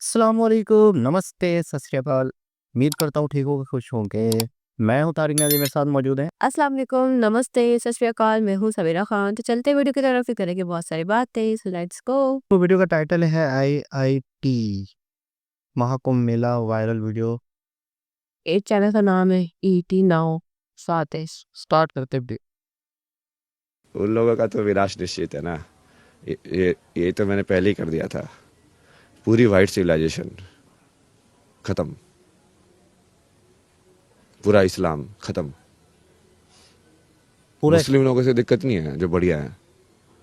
अस्सलामुअलैकुम, नमस्ते, सत श्री अकाल। उम्मीद करता हूँ ठीक होंगे, खुश होंगे। मैं हूँ तारिक नाज़िम, मेरे साथ मौजूद हैं। अस्सलाम वालेकुम, नमस्ते, सत श्री अकाल, मैं हूँ समीरा खान। तो चलते हैं वीडियो की तरफ, फिर करेंगे बहुत सारी बातें, सो लेट्स गो। तो वीडियो का टाइटल है आईआईटी महाकुंभ मेला वायरल वीडियो। इस चैनल का नाम है ईटी नाउ स्वादिष्ट। स्टार्ट करते हैं वीडियो। उन लोगों का तो विनाश निश्चित है ना। ये तो मैंने पहले ही कर दिया था। पूरी वाइट सिविलाइजेशन खत्म, पूरा इस्लाम खत्म। पूरा मुस्लिम लोगों से दिक्कत नहीं है, जो बढ़िया है।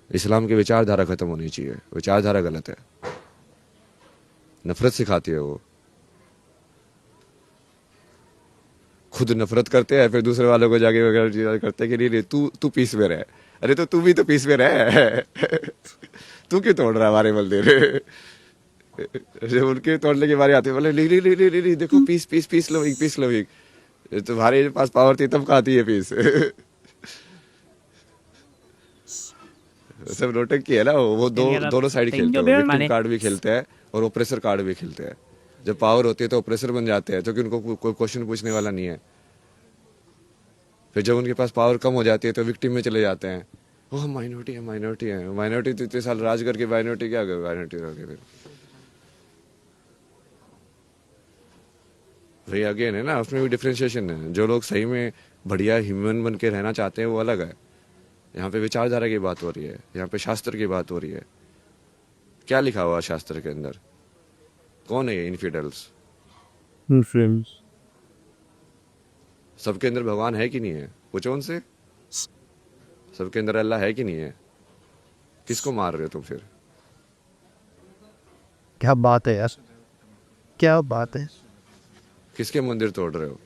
इस्लाम की विचारधारा खत्म होनी चाहिए। विचारधारा गलत है, नफरत सिखाती है वो। खुद नफरत करते हैं, फिर दूसरे वालों को जाके वगैरह चीज़ें करते हैं कि नहीं नहीं, तू पीस में रह। अरे तो तू भी तो पीस में रह। तू क्यों तोड़ रहा है हमारे मंदिर? जब उनके तोड़ने की बारी आती है, बोले नहीं नहीं नहीं नहीं नहीं, देखो पीस पीस पीस लो एक, पीस लो एक। तुम्हारे पास पावर थी तब खाती है पीस। सब नोटंकी की है ना वो दोनों साइड खेलते हैं। विक्टिम कार्ड भी खेलते हैं और ओप्रेसर कार्ड भी खेलते हैं। जब पावर होती है तो ओप्रेसर बन जाते हैं, क्योंकि उनको कोई क्वेश्चन पूछने वाला नहीं है। फिर जब उनके पास पावर कम हो जाती है तो विक्टिम में चले जाते हैं। ओह माइनॉरिटी है, माइनॉरिटी है, माइनॉरिटी तो इतने साल राज करके माइनॉरिटी क्या कर, माइनॉरिटी हो गई। फिर वही अगेन है ना, उसमें भी डिफ्रेंशिएशन है। जो लोग सही में बढ़िया ह्यूमन बन के रहना चाहते हैं वो अलग है। यहाँ पे विचारधारा की बात हो रही है, यहाँ पे शास्त्र की बात हो रही है। क्या लिखा हुआ है शास्त्र के अंदर? कौन है ये इनफिडल्स? मुस्लिम्स। सबके अंदर भगवान है कि नहीं है? पूछो उनसे। सबके अंदर अल्लाह है कि नहीं है? किसको मार रहे हो तुम फिर? क्या बात है यार, क्या बात है। किसके मंदिर तोड़ रहे हो?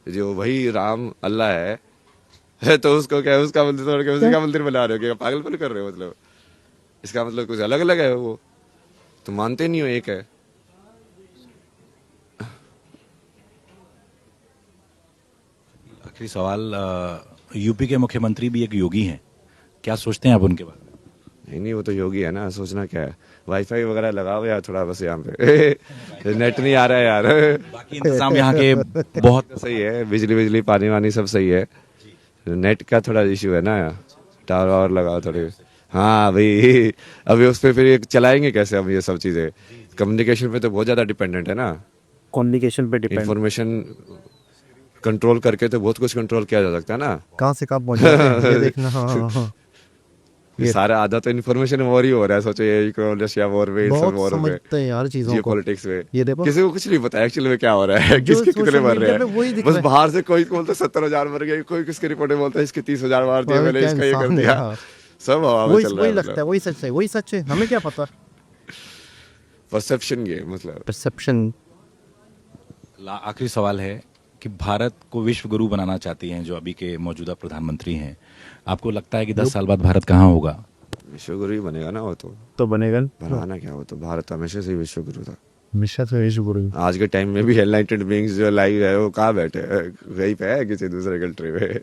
जो वही राम अल्लाह है तो उसको क्या, उसका मंदिर तोड़ के उसी का मंदिर बना रहे हो? क्या पागलपन कर रहे हो? मतलब इसका मतलब कुछ अलग अलग है वो। तुम मानते नहीं हो एक है। आखिरी सवाल, यूपी के मुख्यमंत्री भी एक योगी हैं, क्या सोचते हैं आप उनके बारे में? नहीं नहीं, वो तो योगी है ना, सोचना क्या है। वाईफाई वगैरह लगाओ यार थोड़ा, बस यहाँ पे नेट नहीं आ रहा है यार। बाकी इंतजाम यहाँ के बहुत सही है, बिजली बिजली पानी वानी सब सही है। नेट का थोड़ा इश्यू है ना, टावर वावर लगाओ थोड़ी। हाँ भाई, अभी उस पर फिर ये चलाएंगे कैसे हम ये सब चीज़ें? कम्युनिकेशन पे तो बहुत ज़्यादा डिपेंडेंट है ना। कम्युनिकेशन पे डिपेंड। इंफॉर्मेशन कंट्रोल करके तो बहुत कुछ कंट्रोल किया जा सकता है ना। कहाँ से कहाँ पहुँच जाते हैं ये देखना। हाँ हाँ हाँ। ये सारा आधा तो इन्फॉर्मेशन वॉर ही हो रहा है। सोचो ये रशिया वॉर में, सब बहुत वॉर में, समझते हैं यार चीजों जियो को। पॉलिटिक्स में। ये देखो, किसी को कुछ नहीं पता एक्चुअली में क्या हो रहा है, जो किसके कितने सोशल मर रहे मीडिया पे वही हैं। दिख बस रहा है। बाहर से कोई बोलता 70,000 मर गए, कोई किसके रिपोर्ट में बोलता है इसके 30,000 मार दिया मैंने, क्या इसका ये कर इंसान है दिया। यार। सब हवा में वही चल रहा वही है। लगता है, मतलब वही सच है, वही सच है, हमें क्या पता। परसेप्शन गेम मतलब। परसेप्शन। आखिरी सवाल है कि भारत को विश्व गुरु बनाना चाहती हैं जो अभी के मौजूदा प्रधानमंत्री हैं, आपको लगता है कि 10 साल बाद भारत कहाँ होगा? विश्वगुरु ही बनेगा ना वो तो बनेगा। बनाना क्या, वो तो भारत हमेशा से ही विश्वगुरु था। हमेशा से विश्व गुरु। आज के टाइम में भी एनलाइटेड बीइंग्स जो लाइव है वो कहाँ बैठे हैं? वहीं पे है किसी दूसरे कंट्री में।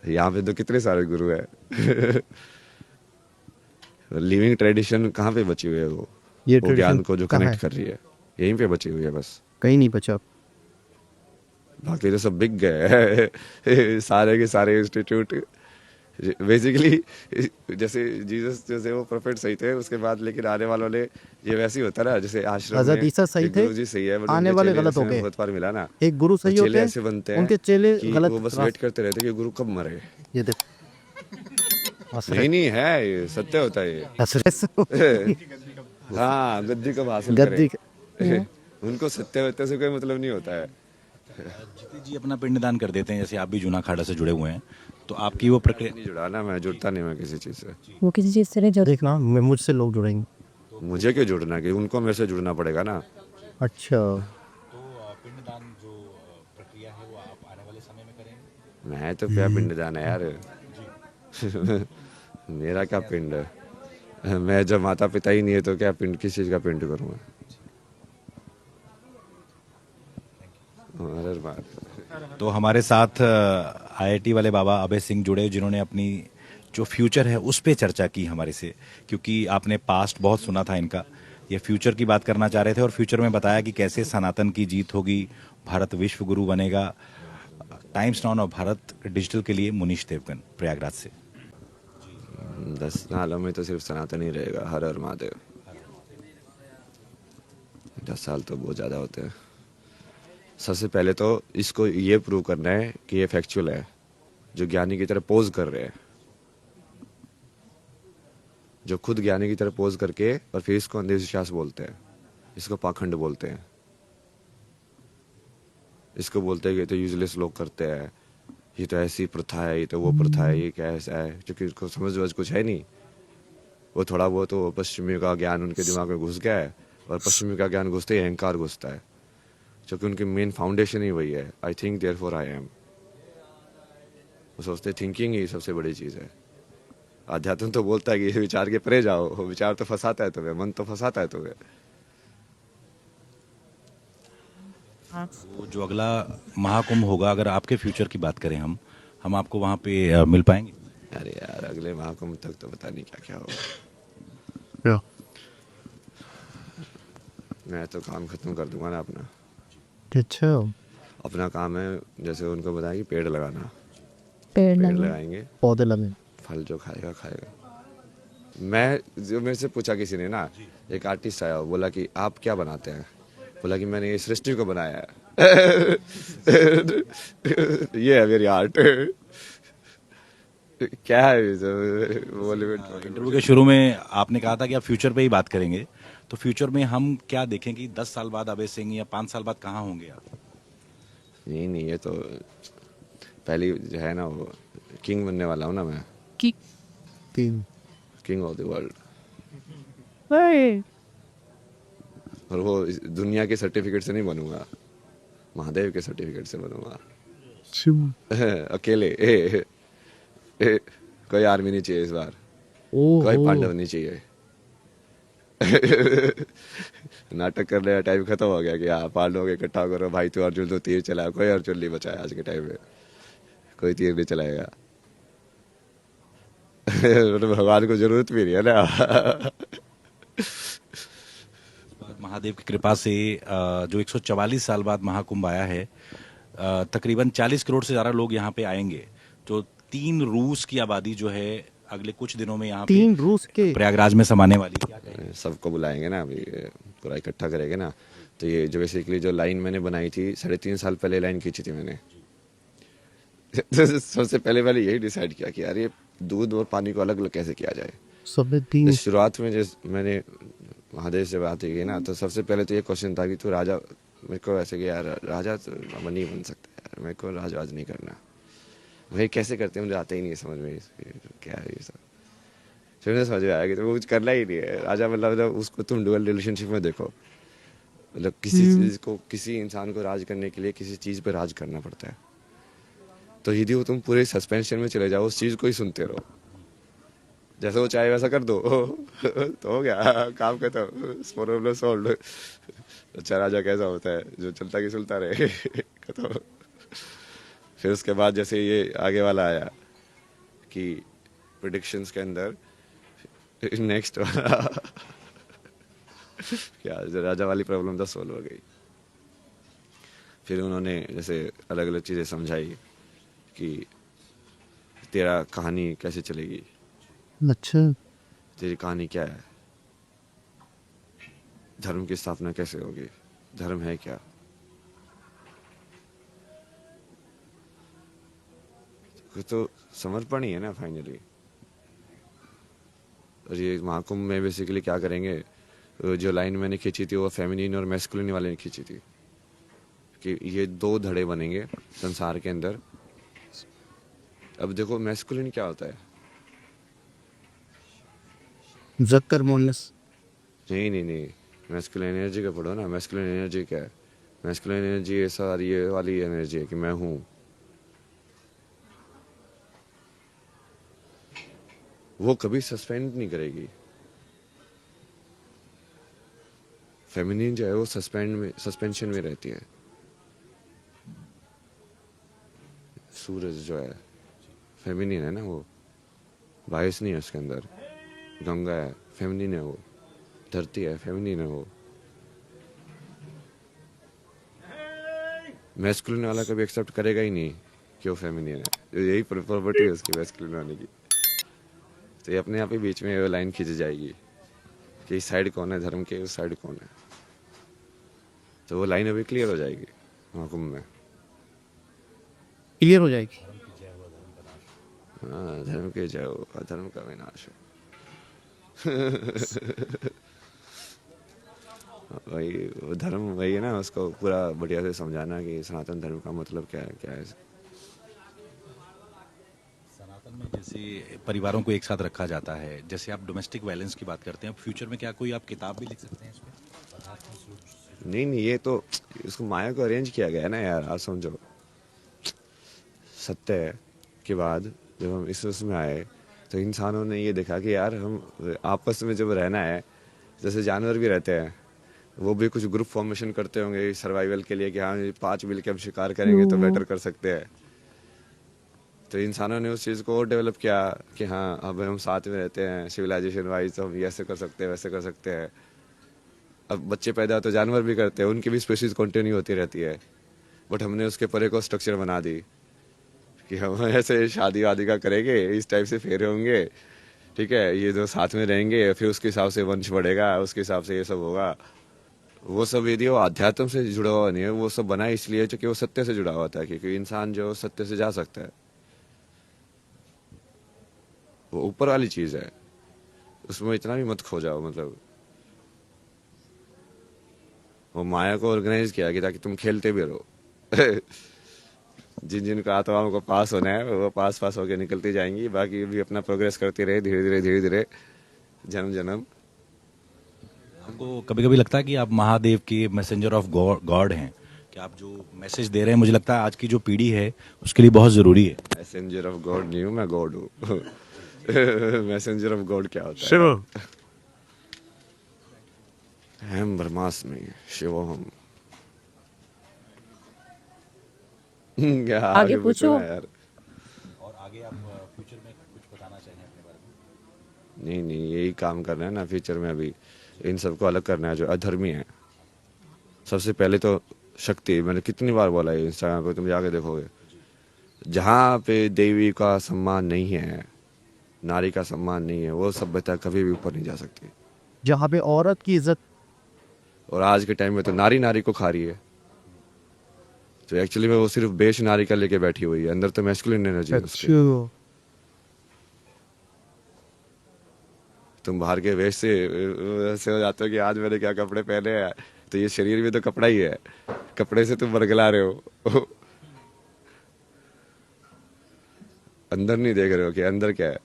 यहाँ पे तो कितने सारे गुरु है। लिविंग ट्रेडिशन कहाँ पे बची हुई है वो? ये वो ज्ञान ट्रेडिशन को जो कहाँ कनेक्ट है? कर रही है यहीं पे बची हुई है बस। कहीं नहीं बचा। बाकी तो सब बिक गए हैं। सारे के सारे इंस्टीट्यूट बेसिकली। जैसे जीसस जैसे वो प्रोफेट सही थे उसके बाद, लेकिन आने वालों ने ये वैसे ही होता ना, जैसे आश्रम में हजरत ईसा सही एक थे, गुरुजी सही है बट आने उनके वाले चेले गलत हो जैसे गए। बहुत बार मिला ना। एक गुरु वो सही चेले होते ऐसे बनते हैं, हैं उनके चेले कि गलत वो बस वेट करते रहते हैं कि गुरु कब मरे। ये देखो, नहीं नहीं है, ये सत्य होता है ये। हाँ, गद्दी कब हासिल गद्दी। करें। उनको सत्य वत्य से कोई मतलब नहीं होता है। जीते जी अपना पिंडदान कर देते हैं, जैसे आप भी जूना खाड़ा से जुड़े हुए हैं, तो आपकी वो प्रक्रिया नहीं जुड़ा ना, मैं जुड़ता नहीं मैं किसी चीज से। वो किसी चीज से नहीं जुड़। देखना, मुझसे लोग जुड़ेंगे। मुझे क्यों जुड़ना, कि उनको मेरे से जुड़ना पड़ेगा ना। अच्छा। तो पिंडदान जो प्रक्रिया है वो आप आने वाले समय में करेंगे? मैं तो क्या पिंडदान है यार। मेरा क्या पिंड है? मैं जब माता पिता ही नहीं है तो क्या पिंड, किस चीज का पिंड करूँगा? अरे बात। तो हमारे साथ आईआईटी वाले बाबा अभय सिंह जुड़े, जिन्होंने अपनी जो फ्यूचर है उस पे चर्चा की हमारे से, क्योंकि आपने पास्ट बहुत सुना था इनका, ये फ्यूचर की बात करना चाह रहे थे और फ्यूचर में बताया कि कैसे सनातन की जीत होगी, भारत विश्व गुरु बनेगा। टाइम्स नाउ और भारत डिजिटल के लिए मुनीश देवगन, प्रयागराज से। 10 सालों में तो सिर्फ सनातन ही रहेगा। हर हर महादेव। 10 साल तो बहुत ज़्यादा होते हैं। सबसे पहले तो इसको ये प्रूव करना है कि ये फैक्चुअल है। जो ज्ञानी की तरह पोज कर रहे हैं, जो खुद ज्ञानी की तरह पोज करके और फिर इसको अंधविश्वास बोलते हैं, इसको पाखंड बोलते हैं, इसको बोलते हैं कि ये तो यूजलेस लोग करते हैं, ये तो ऐसी प्रथा है, ये तो वो प्रथा है, ये क्या ऐसा है, क्योंकि उसको समझ वज कुछ है नहीं। वो थोड़ा बहुत तो पश्चिमी का ज्ञान उनके दिमाग में घुस गया है, और पश्चिमी का ज्ञान घुसते ही अहंकार घुसता है, क्योंकि उनकी मेन फाउंडेशन ही वही है। I think therefore I am. वो सोचते थिंकिंग ही सबसे बड़ी चीज़ है। अध्यात्म तो बोलता है कि विचार के परे जाओ, विचार तो फंसाता है तुम्हें, मन तो फंसाता है तुम्हें। वो जो अगला महाकुंभ होगा, अगर आपके फ्यूचर की बात करें हम आपको वहाँ पे मिल पाएंगे? अरे यार, अगले महाकुंभ तक तो पता नहीं क्या क्या होगा। क्या? मैं तो काम खत्म कर दूंगा ना अपना। अच्छा, अपना काम है, जैसे उनको बताया कि पेड़ लगाना, पेड़ पेड़ लगा। लगाएंगे, पौधे लगे। फल जो खाएगा खाएगा। मैं जो मेरे से पूछा किसी ने ना, एक आर्टिस्ट आया, बोला कि आप क्या बनाते हैं? बोला कि मैंने ये सृष्टि को बनाया है। ये है मेरी आर्ट। क्या है बॉलीवुड? इंटरव्यू के शुरू में आपने कहा था कि आप फ्यूचर पे ही बात करेंगे, तो फ्यूचर में हम क्या देखें कि 10 साल बाद अभय सिंह या 5 साल बाद कहाँ होंगे आप? नहीं नहीं, ये तो पहली जो है ना, वो किंग बनने वाला हूँ ना मैं, कि तीन। King of the world. अरे, और वो इस दुनिया के सर्टिफिकेट से नहीं बनूंगा, महादेव के सर्टिफिकेट से बनूंगा। अकेले। कोई आर्मी नहीं चाहिए इस बार, कोई पांडव नहीं चाहिए। नाटक करने का टाइम खत्म हो गया कि हाँ पांडवों के इकट्ठा करो भाई, तू अर्जुन तो तीर चलाया, कोई अर्जुन नहीं बचा है आज के टाइम में, कोई तीर नहीं चलाएगा। भगवान को जरूरत भी नहीं है ना। महादेव की कृपा से जो 144 साल बाद महाकुंभ आया है, तकरीबन 40 करोड़ से ज्यादा लोग यहाँ पे आएंगे। जो 3 रूस की आबादी जो है अगले कुछ दिनों में यहाँ पे 3 रूस के प्रयागराज में समाने वाली है। क्या कहेंगे? सबको बुलाएंगे ना, अभी पूरा इकट्ठा करेंगे ना। तो ये जो बेसिकली जो लाइन मैंने बनाई थी 3.5 साल पहले लाइन खींची थी मैंने। सबसे पहले मैंने यही डिसाइड किया कि यार ये दूध और पानी को अलग अलग कैसे किया जाए। सबने 3। तो शुरुआत में जब मैंने महादेव से बात की ना, तो सबसे पहले तो ये क्वेश्चन था कि तू राजा, मेरे को ऐसे कि यार राजा तो नहीं बन सकता यार, मेरे को राजवाज नहीं करना। भाई कैसे करते हैं मुझे आता ही नहीं है समझ में, क्या है ये सब। फिर मुझे समझ में आया कि तो वो कुछ करना ही नहीं है। राजा मतलब उसको तुम डुअल रिलेशनशिप में देखो, मतलब किसी चीज़ को, किसी इंसान को राज करने के लिए किसी चीज़ पर राज करना पड़ता है। तो यदि वो तुम पूरे सस्पेंशन में चले जाओ, उस चीज़ को ही सुनते रहो, जैसा वो चाहे वैसा कर दो, तो हो गया काम खत्म, प्रॉब्लम सॉल्व। अच्छा राजा कैसा होता है, जो चलता कि सुलता रहे। खत्म। फिर उसके बाद जैसे ये आगे वाला आया कि प्रेडिक्शंस के अंदर नेक्स्ट वाला क्या, जो राजा वाली प्रॉब्लम तो सॉल्व हो गई। फिर उन्होंने जैसे अलग अलग चीज़ें समझाई कि तेरा कहानी कैसे चलेगी, अच्छा, तेरी कहानी क्या है, धर्म की स्थापना कैसे होगी, धर्म है क्या। तो समर्पण ही है ना फाइनली। और ये महाकुंभ में बेसिकली क्या करेंगे, जो लाइन मैंने खींची थी वो फेमिनिन और मैस्कुलिन वाले ने खींची थी कि ये 2 धड़े बनेंगे संसार के अंदर। अब देखो मैस्कुलिन क्या होता है? जक्कर मोनस। नहीं नहीं नहीं, मैस्कुलिन एनर्जी का पढ़ो ना। मैस्कुलिन एनर्जी क्या है? मैस्कुलिन एनर्जी ऐसा ये वाली एनर्जी है कि मैं हूँ। वो कभी सस्पेंड नहीं करेगी। फेमिनिन जो है वो सस्पेंशन में रहती है। सूरज जो है फेमिनिन है ना, वो वाइस नहीं है उसके अंदर। गंगा है, फेमिनिन है वो। धरती है, फेमिनिन है वो। मैस्कुलिन वाला कभी एक्सेप्ट करेगा ही नहीं कि वो फेमिनिन है। यही प्रॉपर्टी है उसकी मैस्कुलिन होने की। तो ये अपने आप ही बीच में वो लाइन खींच जाएगी कि इस साइड कौन है धर्म के, उस साइड कौन है। तो वो लाइन अभी क्लियर हो जाएगी महाकुंभ में। क्लियर हो जाएगी। हाँ, धर्म के जय हो, अधर्म का विनाश हो। वही वो धर्म वही है ना, उसको पूरा बढ़िया से समझाना कि सनातन धर्म का मतलब क्या है। सनातन में जैसे परिवारों को एक साथ रखा जाता है, जैसे आप डोमेस्टिक वायलेंस की बात करते हैं, फ्यूचर में क्या कोई आप किताब भी लिख सकते हैं इस पे? नहीं, ये तो इसको माया को अरेंज किया गया है ना यार। आप समझो, सत्य के बाद जब हम इस उसमें आए तो इंसानों ने ये देखा कि यार हम आपस में जब रहना है, जैसे जानवर भी रहते हैं, वो भी कुछ ग्रुप फॉर्मेशन करते होंगे सर्वाइवल के लिए कि हाँ 5 मिल के हम शिकार करेंगे तो बेटर कर सकते हैं। तो इंसानों ने उस चीज़ को और डेवलप किया कि हाँ अब हम साथ में रहते हैं सिविलाइजेशन वाइज, तो हम ये ऐसे कर सकते हैं वैसे कर सकते हैं। अब बच्चे पैदा तो जानवर भी करते हैं, उनकी भी स्पेशीज कंटिन्यू होती रहती है। बट हमने उसके परे को स्ट्रक्चर बना दी कि हम ऐसे शादी वादी का करेंगे, इस टाइप से फेरे होंगे, ठीक है, ये जो साथ में रहेंगे, फिर उसके हिसाब से वंश बढ़ेगा, उसके हिसाब से ये सब होगा। वो सब यदि वो अध्यात्म से जुड़ा हुआ नहीं है, वो सब बना इसलिए क्योंकि वो सत्य से जुड़ा हुआ था, क्योंकि इंसान जो सत्य से जा सकता है, वो ऊपर वाली चीज है, उसमें इतना भी मत खो जाओ। मतलब वो माया को ऑर्गेनाइज किया कि ताकि तुम खेलते भी रहो। जिन जिन का आत्माओं को पास होना है वो पास होके निकलती जाएंगी, बाकी भी अपना प्रोग्रेस करती रहे धीरे धीरे जन्म जन्म। आपको कभी कभी लगता है कि आप महादेव के मैसेंजर ऑफ गॉड हैं, कि आप जो मैसेज दे रहे हैं, मुझे लगता है आज की जो पीढ़ी है उसके लिए बहुत जरूरी है। मैसेंजर ऑफ गॉड नहीं हूँ मैं, गॉड हूँ। मैसेंजर ऑफ गॉड क्या होता है? शिव हम ब्रह्मास्मि शिवोहम। क्या आगे पूछो। ना यार। और आगे आप फ्यूचर में कुछ बताना चाहेंगे अपने बारे में? नहीं, यही काम करना है ना फ्यूचर में। अभी इन सबको अलग करना है जो अधर्मी है। सबसे पहले तो शक्ति, मैंने कितनी बार बोला है इंस्टाग्राम पे, तुम जाके देखोगे, जहाँ पे देवी का सम्मान नहीं है, नारी का सम्मान नहीं है, वो सभ्यता कभी भी ऊपर नहीं जा सकती। जहाँ पे औरत की इज्जत। और आज के टाइम में तो नारी नारी को खा रही है। तो एक्चुअली में वो सिर्फ बेश नारी का लेके बैठी हुई है, अंदर तो मैस्कुलिन एनर्जी है उसके। तुम बाहर के वेश से ऐसे हो जाते हो कि आज मैंने क्या कपड़े पहने हैं, तो ये शरीर भी तो कपड़ा ही है, कपड़े से तुम बरगला रहे हो। अंदर नहीं देख रहे हो कि अंदर क्या है।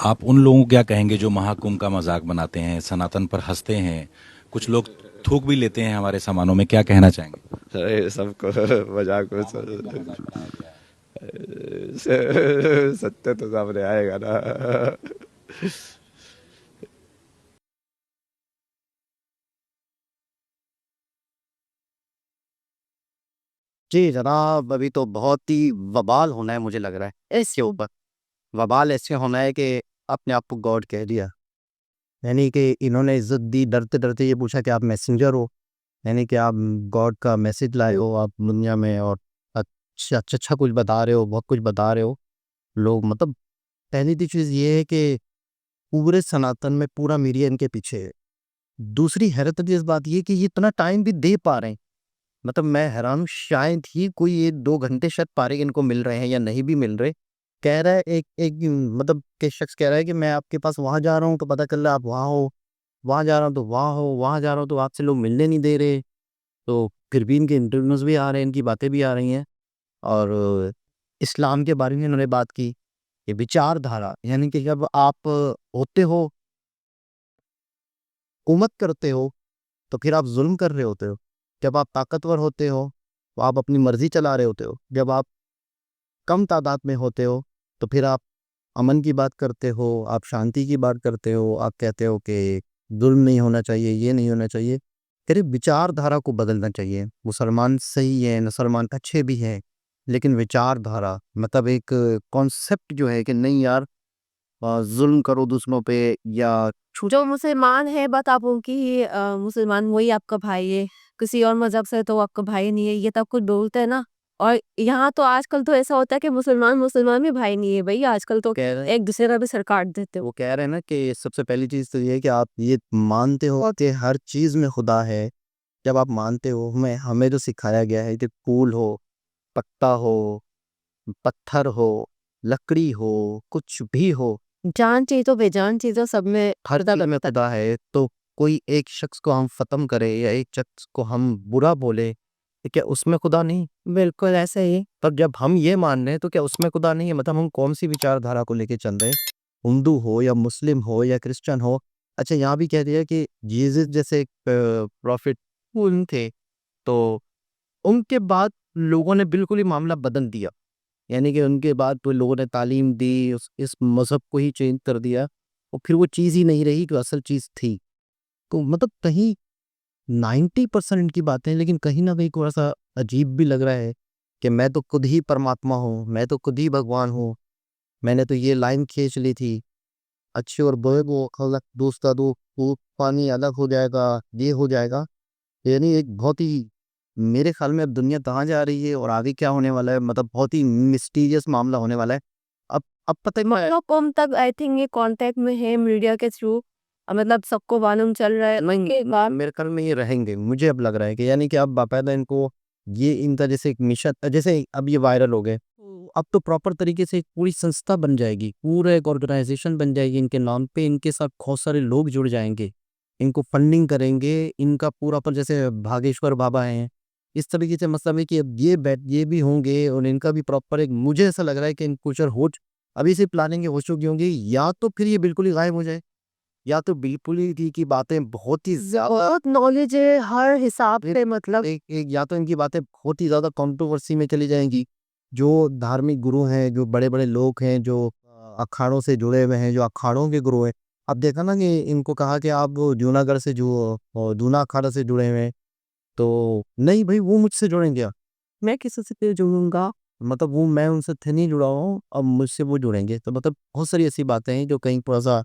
आप उन लोगों को क्या कहेंगे जो महाकुंभ का मजाक बनाते हैं, सनातन पर हंसते हैं, कुछ लोग थूक भी लेते हैं हमारे सामानों में, क्या कहना चाहेंगे? अरे सबको मजाक में सत्य तो सामने आएगा ना। जी जनाब, अभी तो बहुत ही वबाल होना है मुझे लग रहा है इसके ऊपर। वबाल ऐसे होना है कि अपने आप को गॉड कह दिया, यानी कि इन्होंने इज्जत दी, डरते डरते ये पूछा कि आप मैसेंजर हो, यानी कि आप गॉड का मैसेज लाए हो आप दुनिया में, और अच्छा कुछ बता रहे हो, बहुत कुछ बता रहे हो लोग। मतलब पहली दी चीज़ ये है कि पूरे सनातन में पूरा मीडिया इनके पीछे है। दूसरी हैरत वाली इस बात ये कि ये इतना टाइम भी दे पा रहे हैं। मतलब मैं हैरान हूँ, शायद ही कोई ये 2 घंटे शायद पारे इनको मिल रहे हैं या नहीं भी मिल रहे। कह रहा है एक एक मतलब के शख्स कह रहा है कि मैं आपके पास वहाँ जा रहा हूँ तो पता चल रहा है आप वहाँ हो, वहाँ जा रहा हूँ तो वहाँ हो, वहाँ जा रहा हूँ तो आपसे लोग मिलने नहीं दे रहे। तो फिर भी इनके इंटरव्यूज़ भी आ रहे हैं, इनकी बातें भी आ रही हैं। और इस्लाम के बारे में इन्होंने बात की, ये विचारधारा, यानी कि जब आप होते हो, हुकूमत करते हो, तो फिर आप जुल्म कर रहे होते हो। जब आप ताकतवर होते हो तो आप अपनी मर्जी चला रहे होते हो। जब आप कम तादाद में होते हो तो फिर आप अमन की बात करते हो, आप शांति की बात करते हो, आप कहते हो कि जुल्म नहीं होना चाहिए, ये नहीं होना चाहिए। तेरे विचारधारा को बदलना चाहिए। मुसलमान सही है, मुसलमान अच्छे भी हैं, लेकिन विचारधारा मतलब एक कॉन्सेप्ट जो है कि नहीं यार, जुल्म करो दूसरों पे या जो मुसलमान है बस आप उनकी मुसलमान वही आपका भाई है, किसी और मजहब से तो वो आपका भाई नहीं है, ये तो कुछ बोलते हैं ना। और यहाँ तो आजकल तो ऐसा होता है कि मुसलमान मुसलमान भी भाई नहीं है भाई, आजकल तो कह रहे हैं, एक दूसरे का भी सर काट देते हो। वो कह रहे हैं ना कि सबसे पहली चीज़ तो ये है कि आप ये मानते हो कि हर चीज़ में खुदा है। जब आप मानते हो, हमें जो सिखाया गया है कि फूल हो, पत्ता हो, पत्थर हो, लकड़ी हो, कुछ भी हो, जान चीज़ों बेजान चीज़ों सब में हर चीज़ में खुदा है। तो कोई एक शख्स को हम ख़त्म करें या एक शख्स को हम बुरा बोले, तो क्या उसमें खुदा नहीं? बिल्कुल ऐसा ही। तब जब हम ये मान रहे हैं तो क्या उसमें खुदा नहीं है? मतलब हम कौन सी विचारधारा को लेके चल रहे हैं? हिंदू हो या मुस्लिम हो या क्रिश्चियन हो। अच्छा, यहाँ भी कह दिया कि जीसस जैसे एक प्रॉफिट उन थे, तो उनके बाद लोगों ने बिल्कुल ही मामला बदल दिया। यानी कि उनके बाद तो लोगों ने तालीम दी, इस मज़हब को ही चेंज कर दिया और फिर वो चीज़ ही नहीं रही जो असल चीज़ थी। तो मतलब कहीं 90% इनकी बातें, लेकिन कहीं न कहीं थोड़ा-सा अजीब भी लग रहा है कि मैं तो खुद ही परमात्मा हूँ, मैं तो खुद ही भगवान हूँ। मैंने तो ये लाइन खींच ली थी, अच्छे और बुरे को खलक दोस्ता दो, वो पानी अलग हो जाएगा, ये हो जाएगा। यानी एक बहुत ही, मेरे ख़्याल में अब दुनिया कहाँ जा रही है और आगे क्या होने वाला है, मतलब बहुत ही मिस्टीरियस मामला होने वाला है। अब पता है मैं मतलब कम तक आई थिंक ये कांटेक्ट में है मीडिया के थ्रू, मतलब सबको मालूम चल रहा है के बाद। मेरे ख्याल में ये रहेंगे, मुझे अब लग रहा है कि यानी कि अब बाकायदा इनको ये इनका जैसे एक मिशन, जैसे अब ये वायरल हो गए, तो अब तो प्रॉपर तरीके से एक पूरी संस्था बन जाएगी, पूरा एक ऑर्गेनाइजेशन बन जाएगी इनके नाम पे, इनके साथ बहुत सारे लोग जुड़ जाएंगे, इनको फंडिंग करेंगे, इनका पूरा पर जैसे भागेश्वर बाबा हैं, इस तरीके से मतलब है कि अब ये भी होंगे और इनका भी प्रॉपर एक, मुझे ऐसा लग रहा है कि इन फ्यूचर अभी से प्लानिंग हो चुकी होंगी, या तो फिर ये बिल्कुल ही गायब हो जाए, या तो बिल्कुल ही की बातें बहुत ही ज़्यादा बहुत नॉलेज है हर हिसाब से, मतलब एक या तो इनकी बातें बहुत ही ज़्यादा कंट्रोवर्सी में चली जाएँगी। जो धार्मिक गुरु हैं, जो बड़े-बड़े लोग हैं, जो अखाड़ों से जुड़े हुए हैं, जो अखाड़ों के गुरु हैं। अब देखा ना कि इनको कहा कि आप जूनागढ़ से जो जूना अखाड़ा से जुड़े हुए हैं, तो नहीं भई वो मुझसे जुड़ेंगे क्या? मैं किसी से क्यों जुड़ूँगा? मतलब वो मैं उनसे थे नहीं जुड़ा हूँ, अब मुझसे वो जुड़ेंगे। तो मतलब बहुत सारी ऐसी बातें हैं जो कहीं थोड़ा-सा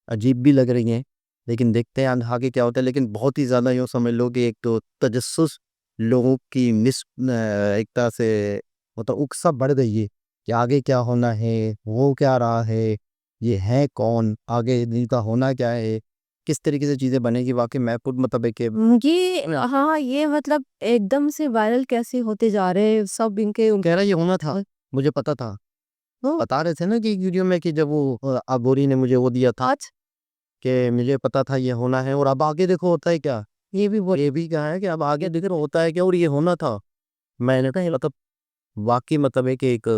अजीब भी लग रही हैं, लेकिन देखते हैं आगे क्या होता है। लेकिन बहुत ही ज़्यादा यूँ समझ लो कि एक तो तजस्सुस लोगों की एक तरह से मतलब uksa बढ़ गई है कि आगे क्या होना है, हो क्या रहा है, ये है कौन, आगे इनका होना क्या है, किस तरीके से चीज़ें बनेगी। वाक़ई मैं खुद मतलब है कि ये हाँ, ये मतलब एकदम से वायरल कैसे होते जा रहे हैं सब इनके। कह रहा ये होना था, मुझे पता था। बता रहे थे ना कि एक वीडियो में कि जब वो अबोरी ने मुझे वो दिया था आज कि मुझे पता था ये होना है और अब आगे देखो होता है क्या? ये भी कहा है कि अब आगे देखो होता है क्या और ये होना था। मैंने कहा ये मतलब वाक़ई मतलब है कि एक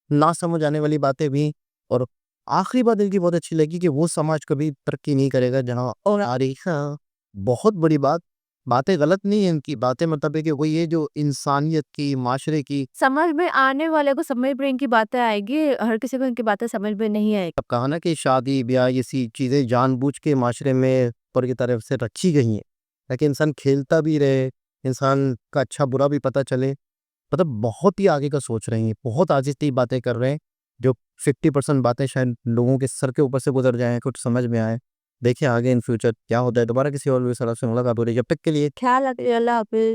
ना समझ आने वाली बातें भी। और आखिरी बात इनकी बहुत अच्छी लगी कि वो समाज कभी तरक्की नहीं करेगा जहाँ और हाँ, बहुत बड़ी बात, बातें गलत नहीं है इनकी, बातें मतलब है कि वही है जो इंसानियत की, माशरे की। समझ में आने वाले को समझ में इनकी बातें आएगी, हर किसी को इनकी बातें समझ में नहीं आएगी। अब कहा ना कि शादी ब्याह ऐसी चीज़ें जानबूझ के माशरे में ऊपर की तरफ से रखी गई हैं ताकि इंसान खेलता भी रहे, इंसान का अच्छा बुरा भी पता चले। मतलब बहुत ही आगे का सोच रहे हैं, बहुत आजिज़ बातें कर रहे हैं, जो 50% बातें शायद लोगों के सर के ऊपर से गुजर जाएँ, कुछ समझ में आए। देखिए आगे इन फ्यूचर क्या होता है। दोबारा किसी और विषय से मुलाकात हो रही है, जब तक के लिए ख्याल रखिए, अल्लाह हाफ़िज़।